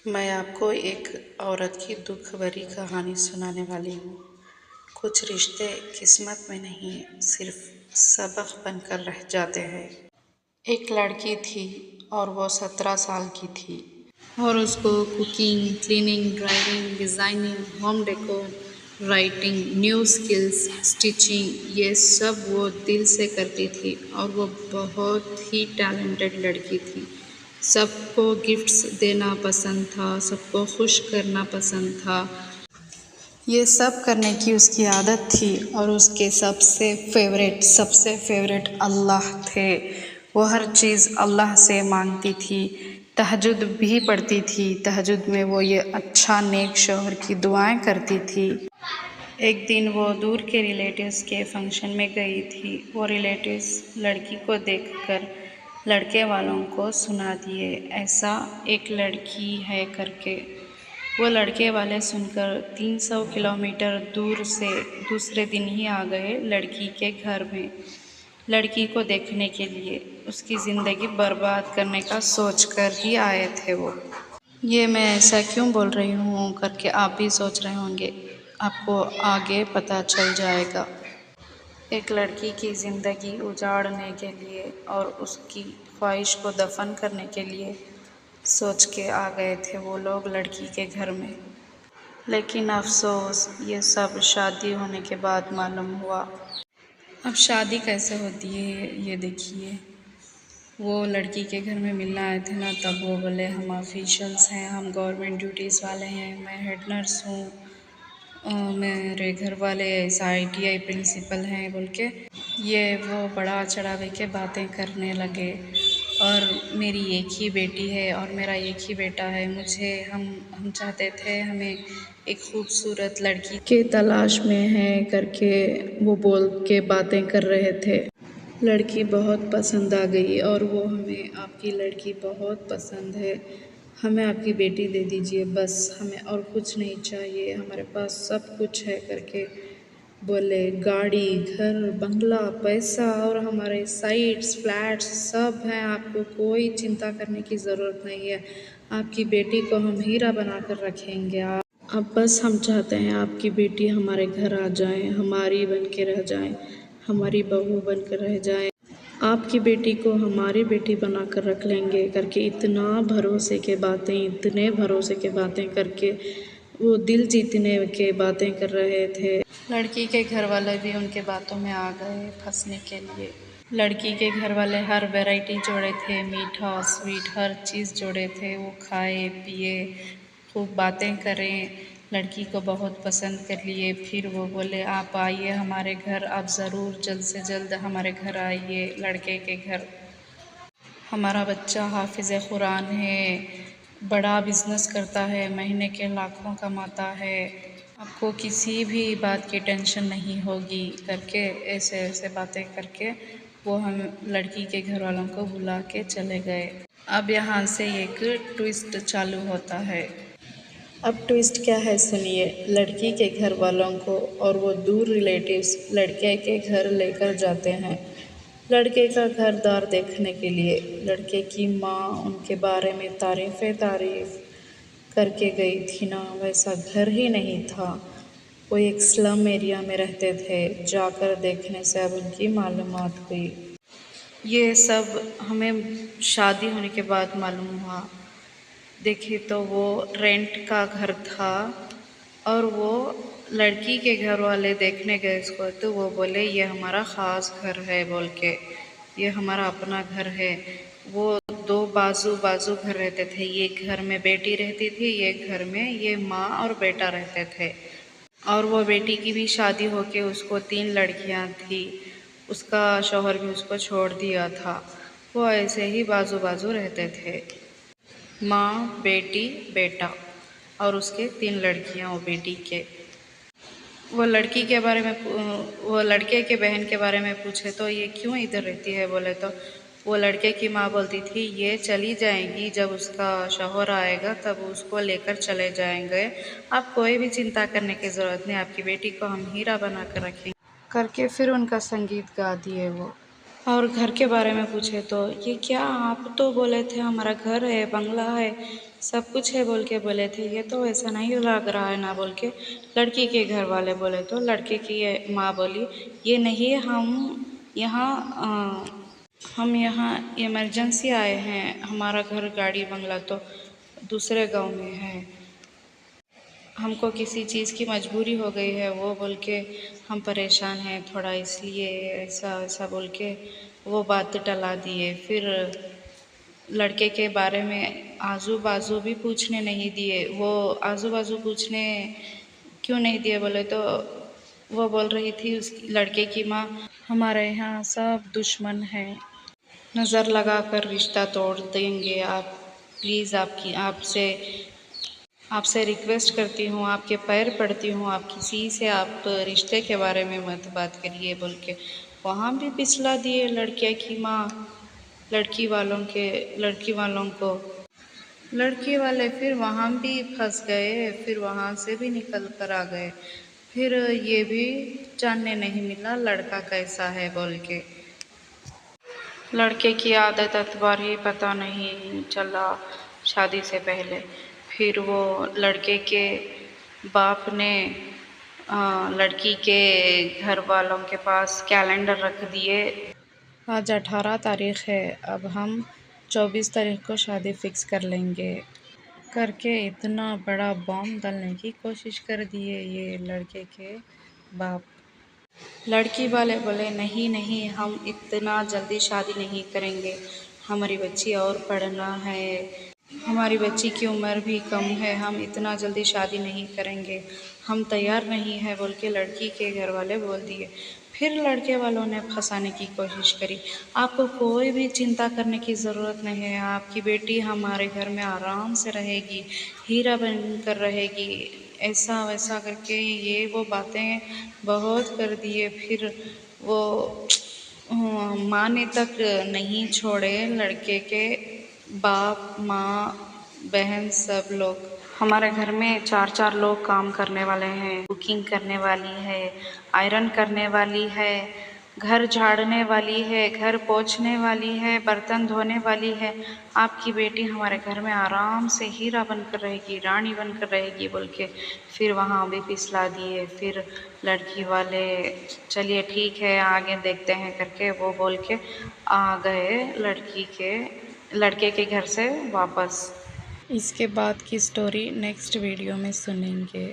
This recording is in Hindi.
मैं आपको एक औरत की दुख भरी कहानी सुनाने वाली हूँ। कुछ रिश्ते किस्मत में नहीं, सिर्फ सबक बनकर रह जाते हैं। एक लड़की थी और वो 17 साल की थी और उसको cooking, cleaning, driving, designing, home decor, writing, new skills, stitching, ये सब वो दिल से करती थी और वो बहुत ही टैलेंटेड लड़की थी। सबको गिफ्ट्स देना पसंद था, सबको खुश करना पसंद था। ये सब करने की उसकी आदत थी और उसके सबसे फेवरेट अल्लाह थे। वो हर चीज़ अल्लाह से मांगती थी, तहज्जुद भी पढ़ती थी। तहज्जुद में वो ये अच्छा नेक शौहर की दुआएं करती थी। एक दिन वो दूर के रिलेटिव्स के फंक्शन में गई थी। वो रिलेटिव्स लड़की को देखकर लड़के वालों को सुना दिए, ऐसा एक लड़की है करके। वो लड़के वाले सुनकर 300 किलोमीटर दूर से दूसरे दिन ही आ गए लड़की के घर में, लड़की को देखने के लिए। उसकी ज़िंदगी बर्बाद करने का सोचकर ही आए थे वो। ये मैं ऐसा क्यों बोल रही हूँ करके आप भी सोच रहे होंगे, आपको आगे पता चल जाएगा। एक लड़की की ज़िंदगी उजाड़ने के लिए और उसकी ख्वाहिश को दफन करने के लिए सोच के आ गए थे वो लोग लड़की के घर में। लेकिन अफसोस, ये सब शादी होने के बाद मालूम हुआ। अब शादी कैसे होती है ये देखिए। वो लड़की के घर में मिलने आए थे ना, तब वो बोले हम ऑफिशियल्स हैं, हम गवर्नमेंट ड्यूटीज़ वाले हैं, मैं हेड नर्स हूँ, मेरे घर वाले ITI प्रिंसिपल हैं बोल के ये वो बड़ा चढ़ावे के बातें करने लगे। और मेरी एक ही बेटी है और मेरा एक ही बेटा है, मुझे हम चाहते थे, हमें एक खूबसूरत लड़की के तलाश में है करके वो बोल के बातें कर रहे थे। लड़की बहुत पसंद आ गई और वो हमें आपकी लड़की बहुत पसंद है, हमें आपकी बेटी दे दीजिए, बस हमें और कुछ नहीं चाहिए, हमारे पास सब कुछ है करके बोले। गाड़ी, घर, बंगला, पैसा और हमारे साइट्स, फ्लैट्स सब हैं, आपको कोई चिंता करने की ज़रूरत नहीं है, आपकी बेटी को हम हीरा बना कर रखेंगे। अब बस हम चाहते हैं आपकी बेटी हमारे घर आ जाए, हमारी बन के रह जाए, हमारी बहू बन कर रह जाए, आपकी बेटी को हमारी बेटी बना कर रख लेंगे करके इतने भरोसे के बातें करके वो दिल जीतने के बातें कर रहे थे। लड़की के घर वाले भी उनके बातों में आ गए फंसने के लिए। लड़की के घर वाले हर वैरायटी जोड़े थे, मीठा स्वीट हर चीज़ जोड़े थे। वो खाए पिए, खूब बातें करें, लड़की को बहुत पसंद कर लिए। फिर वो बोले आप आइए हमारे घर, आप ज़रूर जल्द से जल्द हमारे घर आइए लड़के के घर। हमारा बच्चा हाफिज़ कुरान है, बड़ा बिज़नेस करता है, महीने के लाखों कमाता है, आपको किसी भी बात की टेंशन नहीं होगी करके ऐसे ऐसे बातें करके वो हम लड़की के घर वालों को बुला के चले गए। अब यहाँ से एक ट्विस्ट चालू होता है। अब ट्विस्ट क्या है सुनिए। लड़की के घर वालों को और वो दूर रिलेटिव्स लड़के के घर लेकर जाते हैं, लड़के का घर द्वार देखने के लिए। लड़के की माँ उनके बारे में तारीफ़ करके गई थी ना, वैसा घर ही नहीं था। वो एक स्लम एरिया में रहते थे। जाकर देखने से अब उनकी मालूमात हुई। ये सब हमें शादी होने के बाद मालूम हुआ। देखिए तो वो रेंट का घर था और वो लड़की के घर वाले देखने गए उसको, तो वो बोले ये हमारा ख़ास घर है बोल के, ये हमारा अपना घर है। वो दो बाजू बाजू घर रहते थे, ये घर में बेटी रहती थी, ये घर में ये माँ और बेटा रहते थे। और वो बेटी की भी शादी होके उसको 3 लड़कियां थी, उसका शौहर भी उसको छोड़ दिया था। वो ऐसे ही बाजू बाजू रहते थे, माँ, बेटी, बेटा और उसके 3 लड़कियां वो बेटी के। वो लड़की के बारे में वो लड़के के बहन के बारे में पूछे तो ये क्यों इधर रहती है बोले तो वो लड़के की माँ बोलती थी ये चली जाएगी, जब उसका शौहर आएगा तब उसको लेकर चले जाएंगे, आप कोई भी चिंता करने की ज़रूरत नहीं, आपकी बेटी को हम हीरा बना कर रखेंगे करके फिर उनका संगीत गा दिए वो। और घर के बारे में पूछे तो ये क्या, आप तो बोले थे हमारा घर है, बंगला है, सब कुछ है बोल के बोले थे, ये तो ऐसा नहीं लग रहा है ना बोल के लड़की के घर वाले बोले। तो लड़के की माँ बोली ये नहीं, हम यहाँ इमरजेंसी आए हैं, हमारा घर गाड़ी बंगला तो दूसरे गांव में है, हमको किसी चीज़ की मजबूरी हो गई है वो बोल के हम परेशान हैं थोड़ा, इसलिए ऐसा ऐसा बोल के वो बात टला दिए। फिर लड़के के बारे में आजू बाजू भी पूछने नहीं दिए। वो आजू बाजू पूछने क्यों नहीं दिए बोले तो वो बोल रही थी उस लड़के की माँ, हमारे यहाँ सब दुश्मन हैं, नज़र लगा कर रिश्ता तोड़ देंगे, आप प्लीज़ आपसे आपसे रिक्वेस्ट करती हूँ, आपके पैर पड़ती हूँ, आप किसी से आप रिश्ते के बारे में मत बात करिए बोल के वहाँ भी पिछला दिए लड़के की माँ लड़की वालों को। लड़की वाले फिर वहाँ भी फंस गए, फिर वहाँ से भी निकल कर आ गए। फिर ये भी जानने नहीं मिला लड़का कैसा है बोल के। लड़के की आदत अतबार ही पता नहीं चला शादी से पहले। फिर वो लड़के के बाप ने लड़की के घर वालों के पास कैलेंडर रख दिए, आज 18 तारीख है, अब हम 24 तारीख को शादी फिक्स कर लेंगे करके इतना बड़ा बॉम्ब डालने की कोशिश कर दिए ये लड़के के बाप। लड़की वाले बोले नहीं नहीं, हम इतना जल्दी शादी नहीं करेंगे, हमारी बच्ची और पढ़ना है, हमारी बच्ची की उम्र भी कम है, हम इतना जल्दी शादी नहीं करेंगे, हम तैयार नहीं है बोल के लड़की के घर वाले बोल दिए। फिर लड़के वालों ने फंसाने की कोशिश करी, आपको कोई भी चिंता करने की ज़रूरत नहीं है, आपकी बेटी हमारे घर में आराम से रहेगी, हीरा बनकर रहेगी, ऐसा वैसा करके ये वो बातें बहुत कर दिए। फिर वो माँ ने तक नहीं छोड़े लड़के के बाप माँ बहन सब लोग। हमारे घर में 4 लोग काम करने वाले हैं, कुकिंग करने वाली है, आयरन करने वाली है, घर झाड़ने वाली है, घर पोंछने वाली है, बर्तन धोने वाली है, आपकी बेटी हमारे घर में आराम से हीरा बनकर रहेगी, रानी बनकर रहेगी बोल के फिर वहाँ भी पिसला दिए। फिर लड़की वाले चलिए ठीक है आगे देखते हैं करके वो बोल के आ गए लड़के के घर से वापस। इसके बाद की स्टोरी नेक्स्ट वीडियो में सुनेंगे।